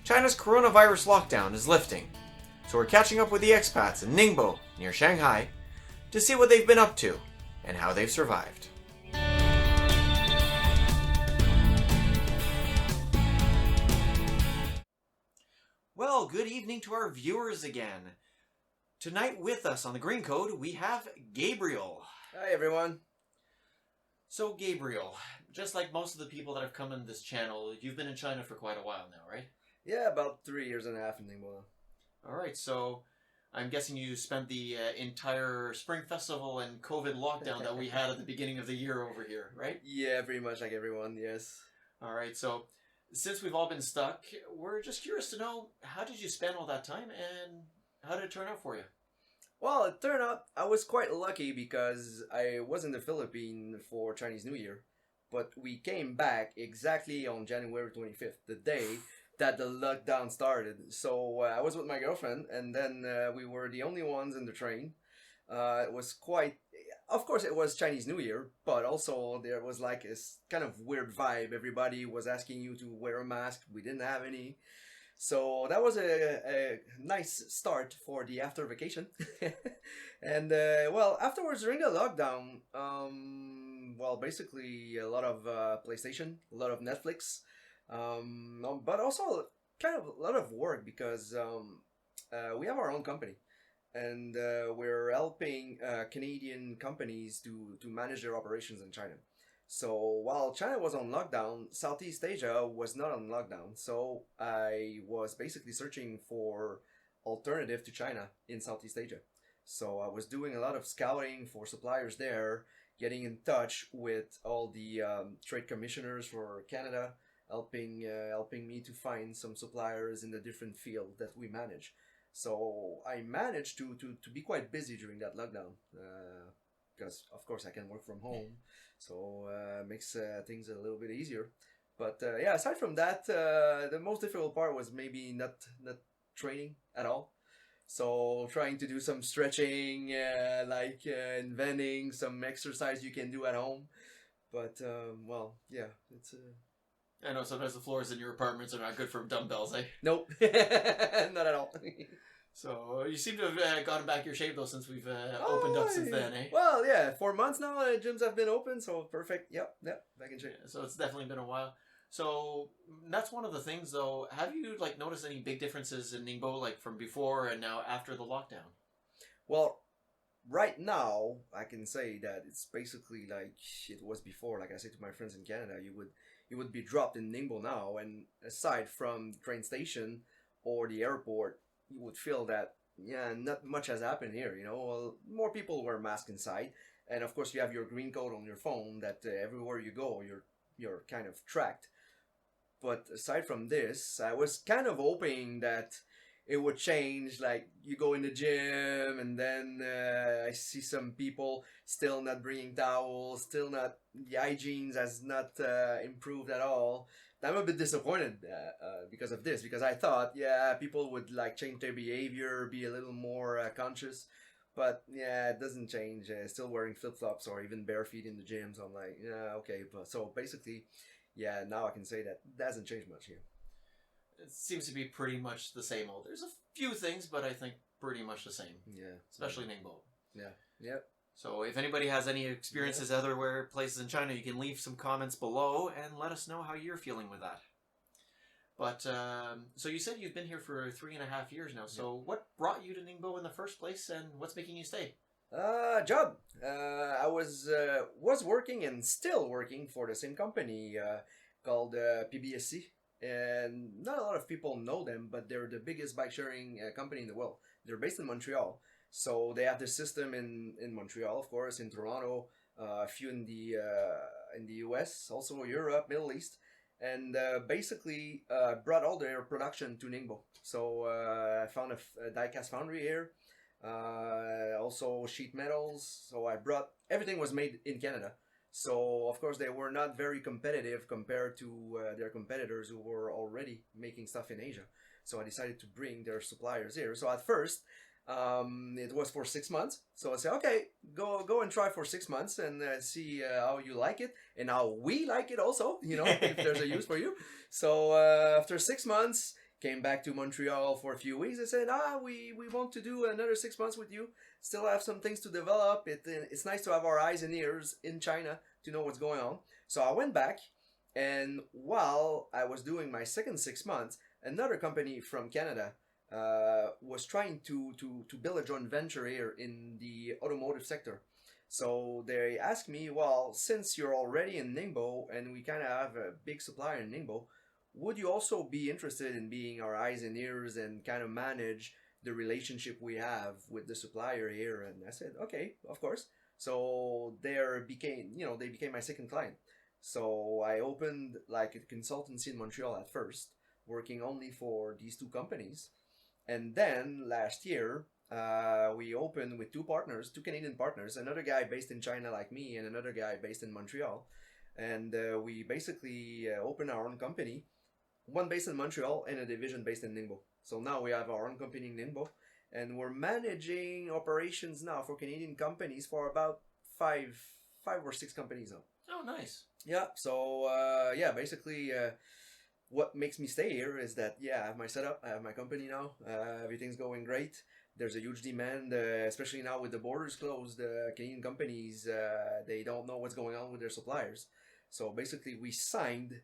China's coronavirus lockdown is lifting, so we're catching up with the expats in Ningbo, near Shanghai, to see what they've been up to and how they've survived. Well, good evening to our viewers again. Tonight with us on the Green Code, we have Gabriel. Hi, everyone. So, Gabriel, just like most of the people that have come in this channel, you've been in China for quite a while now, right? Yeah, about 3 years and a half in Ningbo. Alright, so I'm guessing you spent the entire Spring Festival and COVID lockdown that we had at the beginning of the year over here, right? Yeah, pretty much like everyone, yes. Alright, so since we've all been stuck, we're just curious to know, how did you spend all that time and how did it turn out for you? Well, it turned out I was quite lucky because I was in the Philippines for Chinese New Year, but we came back exactly on January 25th, the day that the lockdown started. So I was with my girlfriend, and then we were the only ones in the train. It was quite, of course it was Chinese New Year, but also there was like this kind of weird vibe. Everybody was asking you to wear a mask. We didn't have any. So that was a nice start for the after vacation. And well, afterwards during the lockdown, well, basically a lot of PlayStation, a lot of Netflix, but also kind of a lot of work because we have our own company, and we're helping Canadian companies to manage their operations in China. So while China was on lockdown, Southeast Asia was not on lockdown. So I was basically searching for alternative to China in Southeast Asia. So I was doing a lot of scouting for suppliers there, getting in touch with all the trade commissioners for Canada, helping me to find some suppliers in the different field that we manage. So I managed to be quite busy during that lockdown. Because of course I can work from home, so makes things a little bit easier. But yeah, aside from that, the most difficult part was maybe not training at all. So trying to do some stretching, inventing some exercise you can do at home. But well, yeah, it's. I know sometimes the floors in your apartments are not good for dumbbells, eh? Nope, not at all. So you seem to have gotten back your shape though since we've opened up since then, eh? Well, yeah, 4 months now. Gyms have been open, so perfect. Yep, back in shape. Yeah, so it's definitely been a while. So that's one of the things though. Have you noticed any big differences in Ningbo from before and now after the lockdown? Well, right now I can say that it's basically like it was before. Like I say to my friends in Canada, you would be dropped in Ningbo now, and aside from the train station or the airport, you would feel that, yeah, not much has happened here, Well, more people wear masks inside, and of course you have your green code on your phone that everywhere you go, you're kind of tracked. But aside from this, I was kind of hoping that it would change, like you go in the gym and then I see some people still not bringing towels, still not, the hygiene has not improved at all. I'm a bit disappointed because of this, because I thought, yeah, people would change their behavior, be a little more conscious, but yeah, it doesn't change. Still wearing flip-flops or even bare feet in the gym, so I'm like, yeah, okay. But so basically, yeah, now I can say that it hasn't changed much here. It seems to be pretty much the same old. There's a few things, but I think pretty much the same. Yeah. Especially Ningbo. Yeah. Yep. So if anybody has any experiences other places in China, you can leave some comments below and let us know how you're feeling with that. But, so you said you've been here for 3.5 years now. So what brought you to Ningbo in the first place, and what's making you stay? Job. I was working and still working for the same company called PBSC. And not a lot of people know them, but they're the biggest bike sharing company in the world. They're based in Montreal. So they have this system in Montreal, of course, in Toronto, a few in the US, also Europe, Middle East, and basically brought all their production to Ningbo. So I found a die-cast foundry here, also sheet metals. So I brought, everything was made in Canada. So of course they were not very competitive compared to their competitors who were already making stuff in Asia. So I decided to bring their suppliers here. So at first, it was for 6 months. So I said, okay, go and try for 6 months and see how you like it and how we like it also, if there's a use for you. So after 6 months, Came back to Montreal for a few weeks. They said, we want to do another 6 months with you. Still have some things to develop. It's nice to have our eyes and ears in China to know what's going on. So I went back, and while I was doing my second 6 months, another company from Canada was trying to build a joint venture here in the automotive sector. So they asked me, well, since you're already in Ningbo and we kind of have a big supplier in Ningbo, would you also be interested in being our eyes and ears and kind of manage the relationship we have with the supplier here? And I said, okay, of course. So they became my second client. So I opened like a consultancy in Montreal at first, working only for these two companies. And then last year, we opened with two Canadian partners, another guy based in China like me and another guy based in Montreal. And we basically opened our own company, one based in Montreal and a division based in Ningbo. So now we have our own company in Ningbo, and we're managing operations now for Canadian companies for about five or six companies now. Oh, nice. Yeah. So basically, what makes me stay here is that I have my setup, I have my company now. Everything's going great. There's a huge demand, especially now with the borders closed. Canadian companies they don't know what's going on with their suppliers. So basically, we signed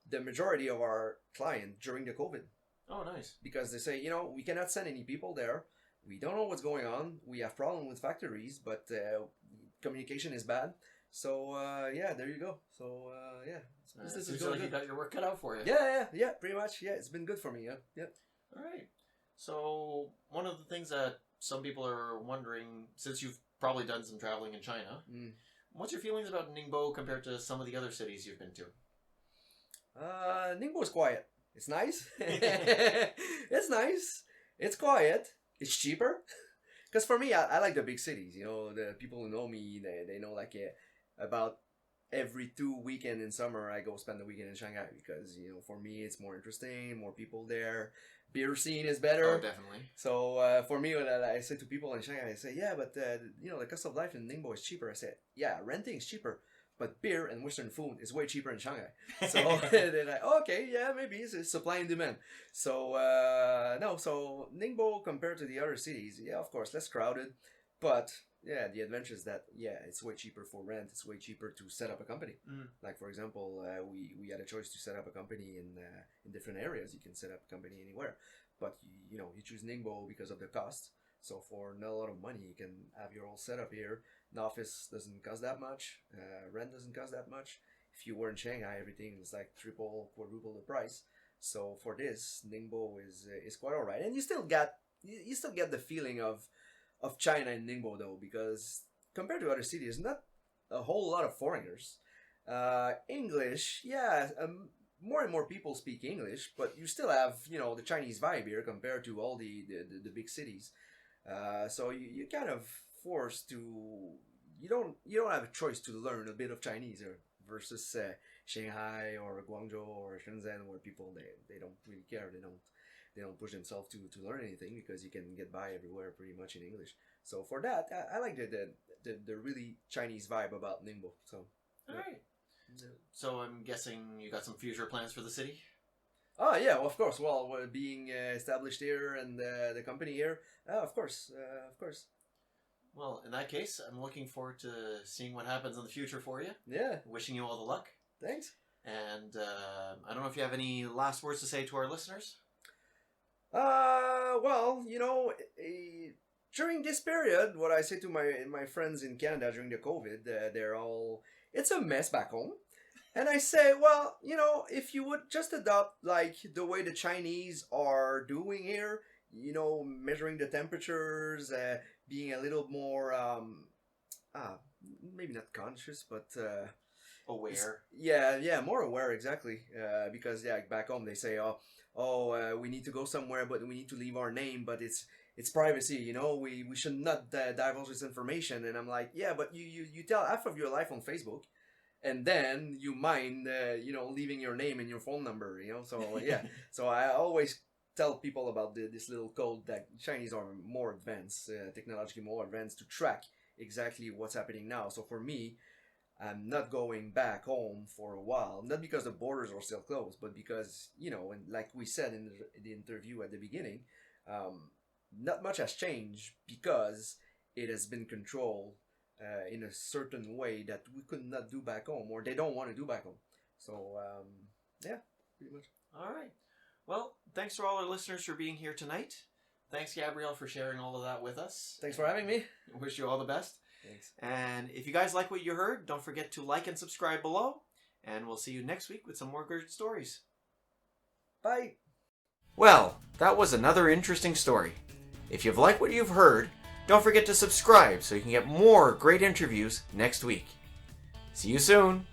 the majority of our client during the COVID. Oh, nice. Because they say, we cannot send any people there. We don't know what's going on. We have problem with factories, but communication is bad. So there you go. So This is like you got your work cut out for you. Yeah, pretty much. Yeah, it's been good for me. Yeah. All right. So one of the things that some people are wondering, since you've probably done some traveling in China, what's your feelings about Ningbo compared to some of the other cities you've been to? Ningbo is quiet. It's nice. It's nice. It's quiet. It's cheaper. Because for me, I like the big cities. The people who know me, they know like about every 2 weekends in summer, I go spend the weekend in Shanghai because, for me, it's more interesting, more people there. Beer scene is better. Oh, definitely. So for me, when I say to people in Shanghai, I say, but the cost of life in Ningbo is cheaper. I say, renting is cheaper. But beer and Western food is way cheaper in Shanghai. So they're like, okay, maybe it's supply and demand. So so Ningbo compared to the other cities, of course, less crowded. But the advantage is that, it's way cheaper for rent. It's way cheaper to set up a company. Like, for example, we had a choice to set up a company in different areas. You can set up a company anywhere. But, you choose Ningbo because of the cost. So for not a lot of money, you can have your whole setup here. The office doesn't cost that much. Rent doesn't cost that much. If you were in Shanghai, everything is like triple, quadruple the price. So for this, Ningbo is quite alright. And you still get the feeling of China in Ningbo though, because compared to other cities, not a whole lot of foreigners. English, more and more people speak English, but you still have the Chinese vibe here compared to all the big cities. So you kind of forced to you don't have a choice to learn a bit of Chinese versus Shanghai or Guangzhou or Shenzhen, where people they don't really care. They don't push themselves to learn anything because you can get by everywhere pretty much in English. So for that, I like the really Chinese vibe about Ningbo. So all right. So I'm guessing you got some future plans for the city? Oh yeah, well, of course. Well, we're being established here and the company here, of course. Well, in that case, I'm looking forward to seeing what happens in the future for you. Yeah. Wishing you all the luck. Thanks. And I don't know if you have any last words to say to our listeners. Well, during this period, what I say to my friends in Canada during the COVID, they're all, it's a mess back home. And I say, well, if you would just adopt like the way the Chinese are doing here, measuring the temperatures, being a little more, maybe not conscious, but aware. Yeah, more aware, exactly. Because back home they say, we need to go somewhere, but we need to leave our name, but it's privacy. We should not divulge this information. And I'm like, but you tell half of your life on Facebook. And then you mind, leaving your name and your phone number, So, So I always tell people about this little code that Chinese are more advanced, technologically more advanced to track exactly what's happening now. So for me, I'm not going back home for a while. Not because the borders are still closed, but because, and like we said in the interview at the beginning, not much has changed because it has been controlled in a certain way that we could not do back home, or they don't want to do back home. So, yeah, pretty much. All right. Well, thanks to all our listeners for being here tonight. Thanks, Gabriel, for sharing all of that with us. Thanks for having me. Wish you all the best. Thanks. And if you guys like what you heard, don't forget to like and subscribe below. And we'll see you next week with some more great stories. Bye. Well, that was another interesting story. If you've liked what you've heard, don't forget to subscribe so you can get more great interviews next week. See you soon.